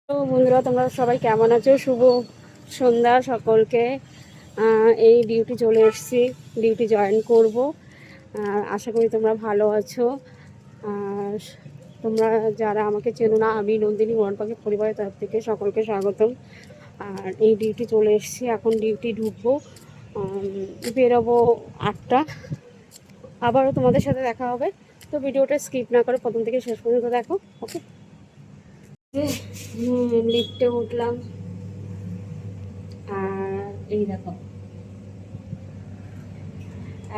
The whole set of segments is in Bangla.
তো বন্ধুরা, তোমরা সবাই কেমন আছো? শুভ সন্ধ্যা সকলকে। এই ডিউটি চলে এসেছি, ডিউটি জয়েন করব। আশা করি তোমরা ভালো আছো। আর তোমরা যারা আমাকে চেনো না, আমি নন্দিনী মরণ পাখি পরিবারের তরফ থেকে সকলকে স্বাগতম। আর এই ডিউটি চলে এসেছি, এখন ডিউটি ঢুকবো, বেরোবো 8টা। আবারও তোমাদের সাথে দেখা হবে। তো ভিডিওটা স্কিপ না করে প্রথম থেকে শেষ পর্যন্ত দেখো, ওকে? লিফটে উঠলাম, আর এই দেখো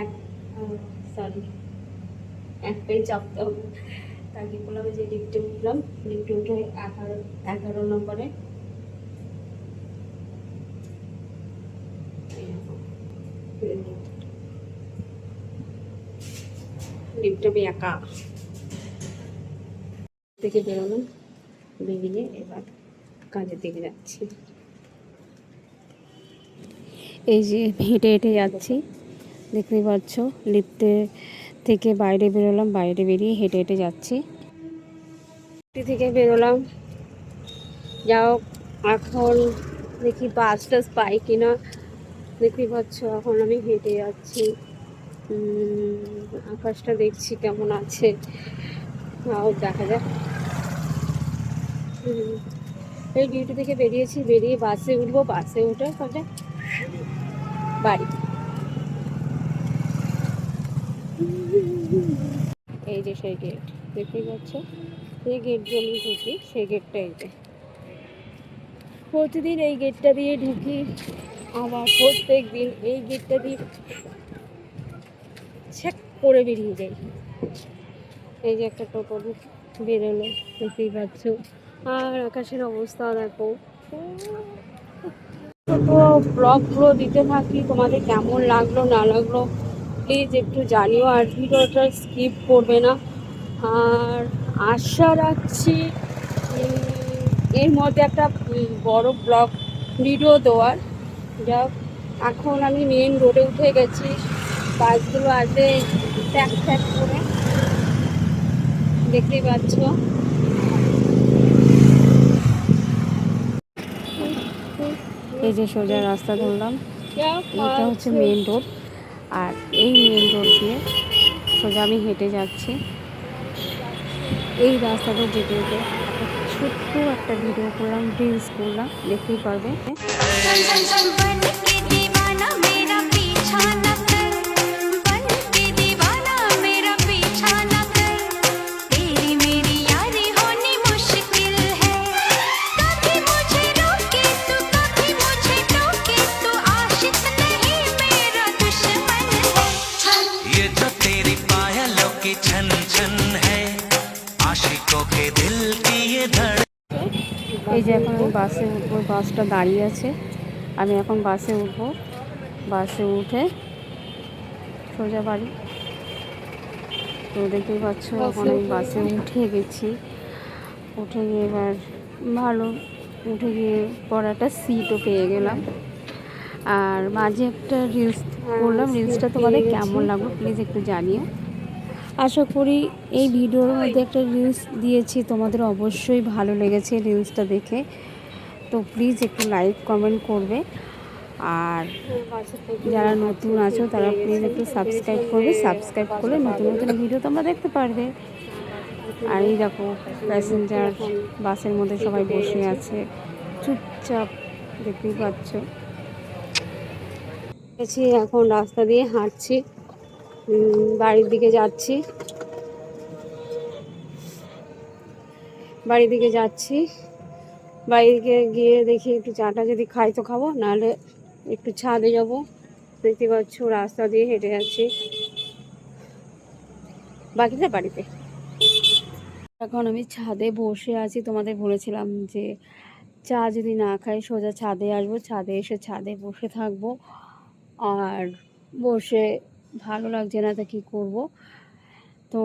এক সরি একটাই চাপতে হবে। তাকে বললাম যে লিফটে উঠলাম, লিফটে উঠে 11 নম্বরে। লিফটে আমি একা থেকে বেরোলাম, বেরিয়ে এবার কাজের দিকে যাচ্ছি। এই যে হেঁটে হেঁটে যাচ্ছি, দেখতেই পাচ্ছ। লিফটে থেকে বাইরে বেরোলাম, বাইরে বেরিয়ে হেঁটে হেঁটে যাচ্ছি। থেকে বেরোলাম, যাও এখন দেখি বাস টাস পাই কিনা। দেখতেই পাচ্ছ এখন আমি হেঁটে যাচ্ছি, আকাশটা দেখছি কেমন আছে, তাও দেখা যাক। এই ডিউটি থেকে বেরিয়েছি, বেরিয়ে বাসে উঠবো, বাসে উঠে তাহলে বাড়ি। এই যে সেই গেট দেখতেই পাচ্ছ, এই গেট দিয়ে আমি ঢুকি, সেই গেটটা এই যে প্রতিদিন এই গেটটা দিয়ে ঢুকি, আবার প্রত্যেক দিন এই গেটটা দিয়ে চেক করে বেরিয়ে যাই। এই যে একটা টোটো বেরোলো, দেখতেই পাচ্ছ। আর আকাশের অবস্থা দেখো। ছোটো ব্লগগুলো দিতে থাকি, তোমাদের কেমন লাগলো না লাগলো প্লিজ একটু জানিও, আর ভিডিওটা স্কিপ করবে না। আর আশা রাখছি এর মধ্যে একটা বড় ব্লগ ভিডিও দেওয়ার। যাক, এখন আমি মেন রোডে উঠে গেছি, বাসগুলো আছে ট্যাক ট্যাক করে, দেখতেই পাচ্ছ। এই যে সোজা রাস্তা ধরলাম, এটা হচ্ছে মেন রোড। আর এই মেন রোড দিয়ে সোজা আমি হেঁটে যাচ্ছি। এই রাস্তাটা যেতে যেতে ছোট্ট একটা ভিডিও করলাম, রিলস করলাম, দেখতেই পারবে। এই যে এখন আমি বাসে উঠবো, বাসটা দাঁড়িয়ে আছে, আমি এখন বাসে উঠবো, বাসে উঠে সোজা বাড়ি। তো দেখতেই পাচ্ছ এখন আমি বাসে উঠে গেছি, উঠে গিয়ে এবার ভালো, উঠে গিয়ে পর একটা সিটও পেয়ে গেলাম। আর মাঝে একটা রিলস করলাম, রিলসটা তোমাদের কেমন লাগলো প্লিজ একটু জানিও। আশা করি এই ভিডিওর মধ্যে একটা রিলস দিয়েছি, তোমাদের অবশ্যই ভালো লেগেছে রিলসটা দেখে। তো প্লিজ একটু লাইক কমেন্ট করবে, আর যারা নতুন আছো তারা প্লিজ একটু সাবস্ক্রাইব করবে, সাবস্ক্রাইব করলে নতুন নতুন ভিডিও তোমরা দেখতে পারবে। আর এই দেখো প্যাসেঞ্জার বাসের মধ্যে সবাই বসে আছে চুপচাপ, দেখতেই পাচ্ছ। এখন রাস্তা দিয়ে হাঁটছি, বাড়ির দিকে যাচ্ছি, বাড়ির দিকে যাচ্ছি। বাড়িতে গিয়ে দেখি একটু চাটা যদি খাই তো খাবো, নাহলে একটু ছাদে যাব। দেখতে পাচ্ছ রাস্তা দিয়ে হেঁটে যাচ্ছি, বাকিটা বাড়িতে। এখন আমি ছাদে বসে আছি, তোমাদের বলেছিলাম যে চা যদি না খাই সোজা ছাদে আসবো, ছাদে এসে ছাদে বসে থাকবো। আর বসে ভালো লাগছে না, তা কী করবো। তো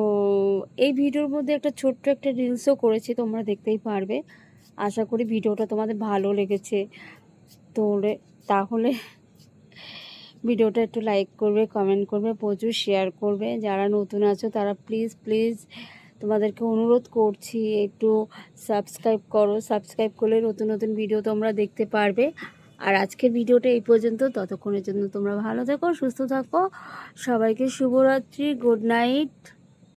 এই ভিডিওর মধ্যে একটা ছোট্ট একটা রিলসও করেছি, তোমরা দেখতেই পারবে। আশা করি ভিডিওটা তোমাদের ভালো লেগেছে। তো তাহলে ভিডিওটা একটু লাইক করবে, কমেন্ট করবে, প্রচুর শেয়ার করবে। যারা নতুন আছো তারা প্লিজ প্লিজ তোমাদেরকে অনুরোধ করছি একটু সাবস্ক্রাইব করো, সাবস্ক্রাইব করলে নতুন নতুন ভিডিও তোমরা দেখতে পারবে। আর আজকের ভিডিওটা এই পর্যন্ত, ততক্ষণের জন্য তোমরা ভালো থেকো, সুস্থ থাকো। সবাইকে শুভরাত্রি, গুড নাইট।